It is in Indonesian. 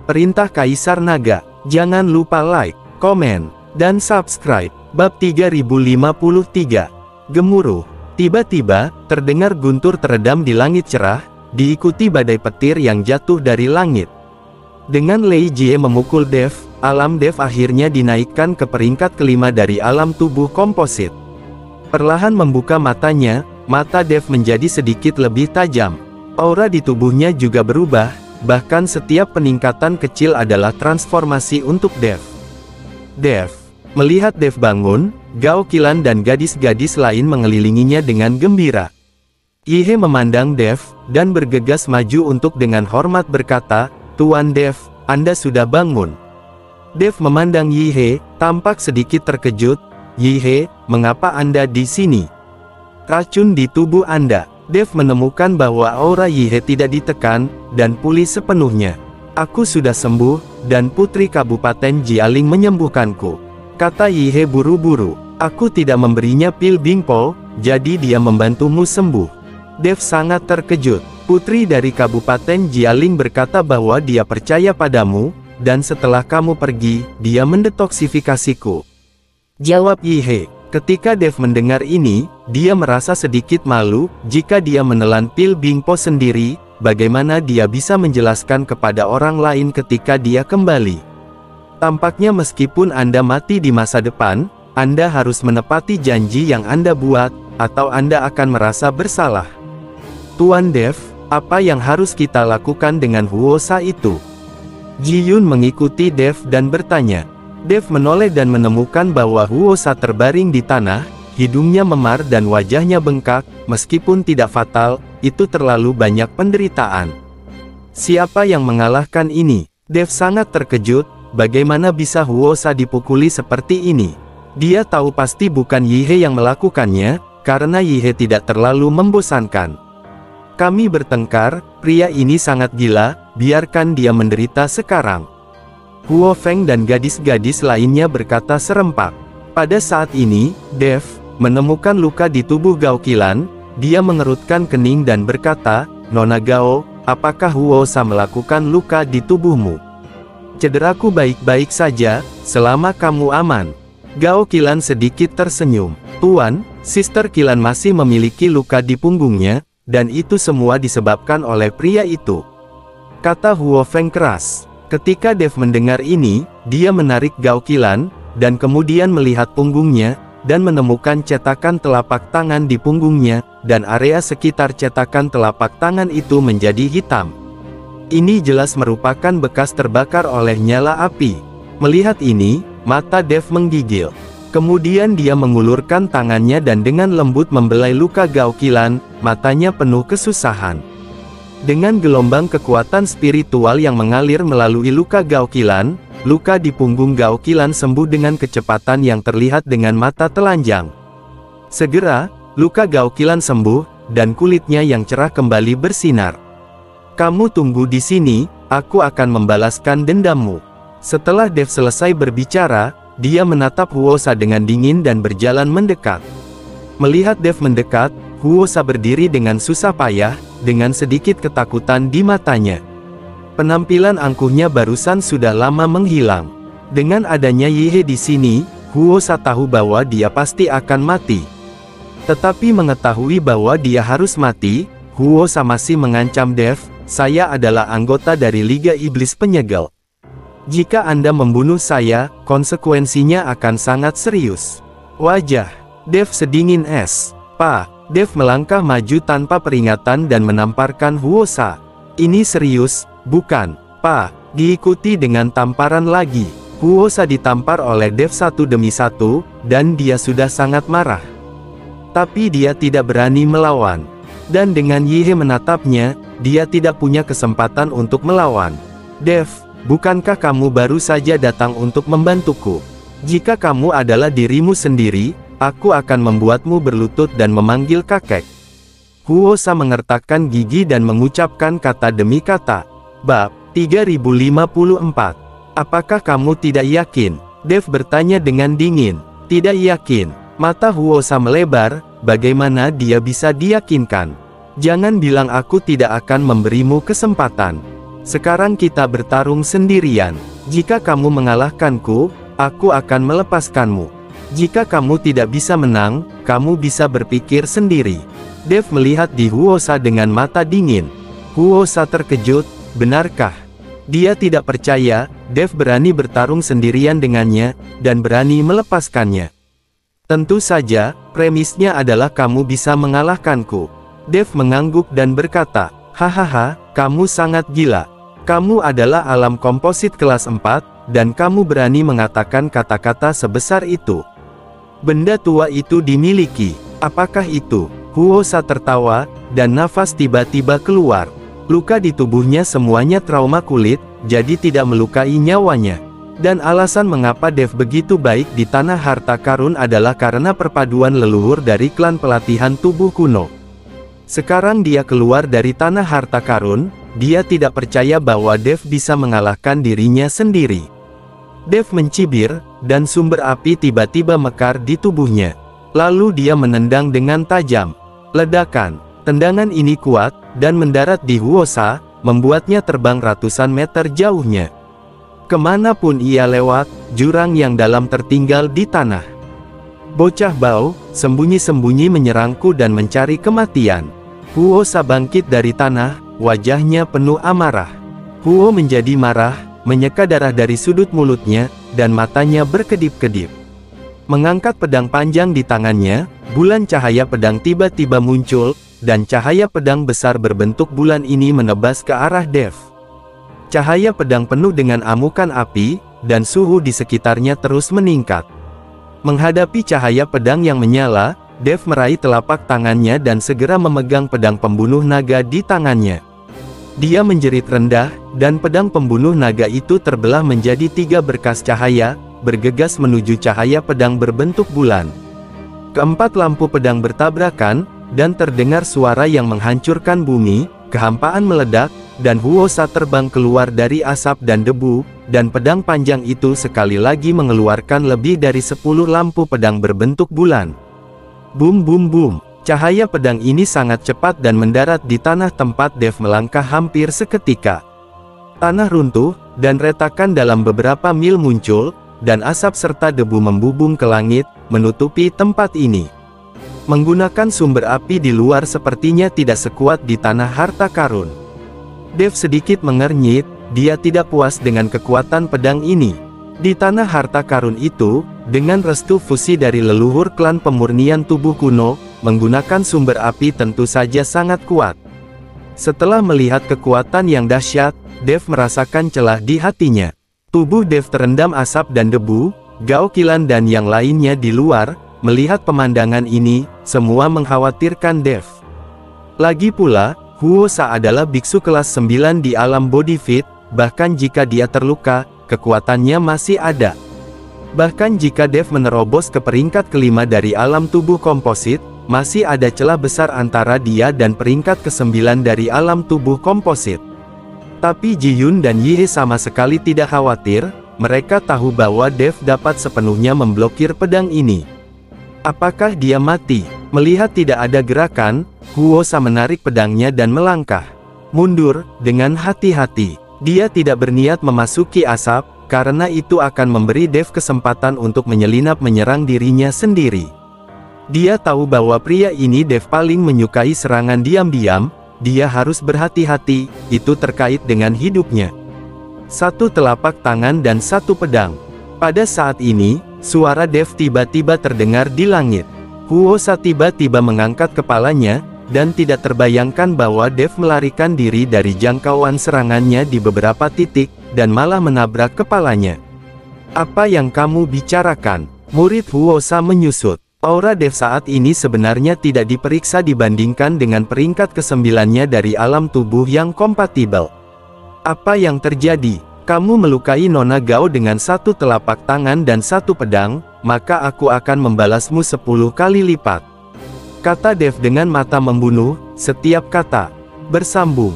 Perintah Kaisar Naga. Jangan lupa like, komen, dan subscribe. Bab 3053. Gemuruh. Tiba-tiba, terdengar guntur teredam di langit cerah, diikuti badai petir yang jatuh dari langit. Dengan Lei Jie memukul Dev, alam Dev akhirnya dinaikkan ke peringkat kelima dari alam tubuh komposit. Perlahan membuka matanya, mata Dev menjadi sedikit lebih tajam. Aura di tubuhnya juga berubah, bahkan setiap peningkatan kecil adalah transformasi untuk Dev. Melihat Dev bangun, Gao Qilan dan gadis-gadis lain mengelilinginya dengan gembira. Yihe memandang Dev, dan bergegas maju untuk dengan hormat berkata, "Tuan Dev, Anda sudah bangun." Dev memandang Yihe, tampak sedikit terkejut. "Yihe, mengapa Anda di sini?" "Racun di tubuh Anda." Dev menemukan bahwa aura Yihe tidak ditekan, dan pulih sepenuhnya. "Aku sudah sembuh, dan Putri Kabupaten Jialing menyembuhkanku," kata Yihe buru-buru. "Aku tidak memberinya pil Bingpo, jadi dia membantumu sembuh." Dev sangat terkejut. "Putri dari Kabupaten Jialing berkata bahwa dia percaya padamu, dan setelah kamu pergi, dia mendetoksifikasiku," jawab Yihe. Ketika Dev mendengar ini, dia merasa sedikit malu. Jika dia menelan pil Bingpo sendiri, bagaimana dia bisa menjelaskan kepada orang lain ketika dia kembali? "Tampaknya meskipun Anda mati di masa depan, Anda harus menepati janji yang Anda buat, atau Anda akan merasa bersalah." "Tuan Dev, apa yang harus kita lakukan dengan Huosa itu?" Ji Yun mengikuti Dev dan bertanya. Dev menoleh dan menemukan bahwa Huosa terbaring di tanah, hidungnya memar dan wajahnya bengkak. Meskipun tidak fatal, itu terlalu banyak penderitaan. "Siapa yang mengalahkan ini?" Dev sangat terkejut, bagaimana bisa Huosa dipukuli seperti ini? Dia tahu pasti bukan Yihe yang melakukannya, karena Yihe tidak terlalu membosankan. "Kami bertengkar, pria ini sangat gila, biarkan dia menderita sekarang," Huo Feng dan gadis-gadis lainnya berkata serempak. Pada saat ini, Dev menemukan luka di tubuh Gao Qilan. Dia mengerutkan kening dan berkata, "Nona Gao, apakah Huosa melakukan luka di tubuhmu?" "Cederaku baik-baik saja, selama kamu aman." Gao Qilan sedikit tersenyum. "Tuan, Sister Qilan masih memiliki luka di punggungnya, dan itu semua disebabkan oleh pria itu," kata Huo Feng keras. Ketika Dev mendengar ini, dia menarik Gao Qilan, dan kemudian melihat punggungnya, dan menemukan cetakan telapak tangan di punggungnya, dan area sekitar cetakan telapak tangan itu menjadi hitam. Ini jelas merupakan bekas terbakar oleh nyala api. Melihat ini, mata Dev menggigil. Kemudian dia mengulurkan tangannya dan dengan lembut membelai luka Gao Qilan, matanya penuh kesusahan. Dengan gelombang kekuatan spiritual yang mengalir melalui luka Gao Qilan, luka di punggung Gao Qilan sembuh dengan kecepatan yang terlihat dengan mata telanjang. Segera, luka Gao Qilan sembuh, dan kulitnya yang cerah kembali bersinar. "Kamu tunggu di sini, aku akan membalaskan dendammu." Setelah Dev selesai berbicara, dia menatap Huosa dengan dingin dan berjalan mendekat. Melihat Dev mendekat, Huosa berdiri dengan susah payah, dengan sedikit ketakutan di matanya. Penampilan angkuhnya barusan sudah lama menghilang. Dengan adanya Yihe di sini, Huosa tahu bahwa dia pasti akan mati. Tetapi mengetahui bahwa dia harus mati, Huosa masih mengancam Dev, "Saya adalah anggota dari Liga Iblis Penyegel. Jika Anda membunuh saya, konsekuensinya akan sangat serius." Wajah Dev sedingin es. "Pak." Dev melangkah maju tanpa peringatan dan menamparkan Huosa. "Ini serius, bukan, Pak?" Diikuti dengan tamparan lagi. Huosa ditampar oleh Dev satu demi satu, dan dia sudah sangat marah. Tapi dia tidak berani melawan. Dan dengan Yihe menatapnya, dia tidak punya kesempatan untuk melawan. "Dev, bukankah kamu baru saja datang untuk membantuku? Jika kamu adalah dirimu sendiri, aku akan membuatmu berlutut dan memanggil kakek." Huosa mengertakkan gigi dan mengucapkan kata demi kata. Bab 3054. "Apakah kamu tidak yakin?" Dev bertanya dengan dingin. "Tidak yakin." Mata Huosa melebar, bagaimana dia bisa diyakinkan? "Jangan bilang aku tidak akan memberimu kesempatan." Sekarang kita bertarung sendirian. Jika kamu mengalahkanku, aku akan melepaskanmu. Jika kamu tidak bisa menang, kamu bisa berpikir sendiri. Dev melihat di Huosa dengan mata dingin. Huosa terkejut, benarkah? Dia tidak percaya, Dev berani bertarung sendirian dengannya, dan berani melepaskannya. Tentu saja, premisnya adalah kamu bisa mengalahkanku. Dev mengangguk dan berkata, hahaha, kamu sangat gila. Kamu adalah alam komposit kelas 4, dan kamu berani mengatakan kata-kata sebesar itu. Benda tua itu dimiliki. Apakah itu? Huosa tertawa, dan nafas tiba-tiba keluar. Luka di tubuhnya semuanya trauma kulit, jadi tidak melukai nyawanya. Dan alasan mengapa Dev begitu baik di tanah harta karun adalah karena perpaduan leluhur dari klan pelatihan tubuh kuno. Sekarang dia keluar dari tanah harta karun, dia tidak percaya bahwa Dev bisa mengalahkan dirinya sendiri. Dev mencibir, dan sumber api tiba-tiba mekar di tubuhnya. Lalu dia menendang dengan tajam. Ledakan. Tendangan ini kuat, dan mendarat di Huosa, membuatnya terbang ratusan meter jauhnya. Kemanapun ia lewat, jurang yang dalam tertinggal di tanah. Bocah bau, sembunyi-sembunyi menyerangku dan mencari kematian. Huosa bangkit dari tanah, wajahnya penuh amarah. Huo menjadi marah, menyeka darah dari sudut mulutnya, dan matanya berkedip-kedip. Mengangkat pedang panjang di tangannya, bulan cahaya pedang tiba-tiba muncul, dan cahaya pedang besar berbentuk bulan ini menebas ke arah Dev. Cahaya pedang penuh dengan amukan api, dan suhu di sekitarnya terus meningkat. Menghadapi cahaya pedang yang menyala, Dev meraih telapak tangannya dan segera memegang pedang pembunuh naga di tangannya. Dia menjerit rendah, dan pedang pembunuh naga itu terbelah menjadi 3 berkas cahaya, bergegas menuju cahaya pedang berbentuk bulan. Keempat lampu pedang bertabrakan, dan terdengar suara yang menghancurkan bumi, kehampaan meledak, dan Huosa terbang keluar dari asap dan debu, dan pedang panjang itu sekali lagi mengeluarkan lebih dari 10 lampu pedang berbentuk bulan. Bum bum bum, cahaya pedang ini sangat cepat dan mendarat di tanah tempat Dev melangkah hampir seketika. Tanah runtuh, dan retakan dalam beberapa mil muncul, dan asap serta debu membubung ke langit, menutupi tempat ini. Menggunakan sumber api di luar sepertinya tidak sekuat di tanah harta karun. Dev sedikit mengernyit, dia tidak puas dengan kekuatan pedang ini. Di tanah harta karun itu, dengan restu fusi dari leluhur klan pemurnian tubuh kuno, menggunakan sumber api tentu saja sangat kuat. Setelah melihat kekuatan yang dahsyat, Dev merasakan celah di hatinya. Tubuh Dev terendam asap dan debu, Gao Qilan dan yang lainnya di luar, melihat pemandangan ini, semua mengkhawatirkan Dev. Lagi pula, Huosa adalah biksu kelas 9 di alam body fit, bahkan jika dia terluka, kekuatannya masih ada. Bahkan jika Dev menerobos ke peringkat kelima dari alam tubuh komposit, masih ada celah besar antara dia dan peringkat ke-9 dari alam tubuh komposit. Tapi Ji Yun dan Yi He sama sekali tidak khawatir, mereka tahu bahwa Dev dapat sepenuhnya memblokir pedang ini. Apakah dia mati? Melihat tidak ada gerakan, Huosa menarik pedangnya dan melangkah mundur, dengan hati-hati. Dia tidak berniat memasuki asap, karena itu akan memberi Dev kesempatan untuk menyelinap menyerang dirinya sendiri. Dia tahu bahwa pria ini Dev paling menyukai serangan diam-diam, dia harus berhati-hati, itu terkait dengan hidupnya. 1 telapak tangan dan 1 pedang. Pada saat ini, suara Dev tiba-tiba terdengar di langit. Huosa tiba-tiba mengangkat kepalanya, dan tidak terbayangkan bahwa Dev melarikan diri dari jangkauan serangannya di beberapa titik, dan malah menabrak kepalanya. Apa yang kamu bicarakan? Murid Huosa menyusut. Aura Dev saat ini sebenarnya tidak diperiksa dibandingkan dengan peringkat ke-9-nya dari alam tubuh yang kompatibel. Apa yang terjadi? Kamu melukai Nona Gao dengan 1 telapak tangan dan 1 pedang, maka aku akan membalasmu 10 kali lipat. Kata Dev dengan mata membunuh, setiap kata bersambung.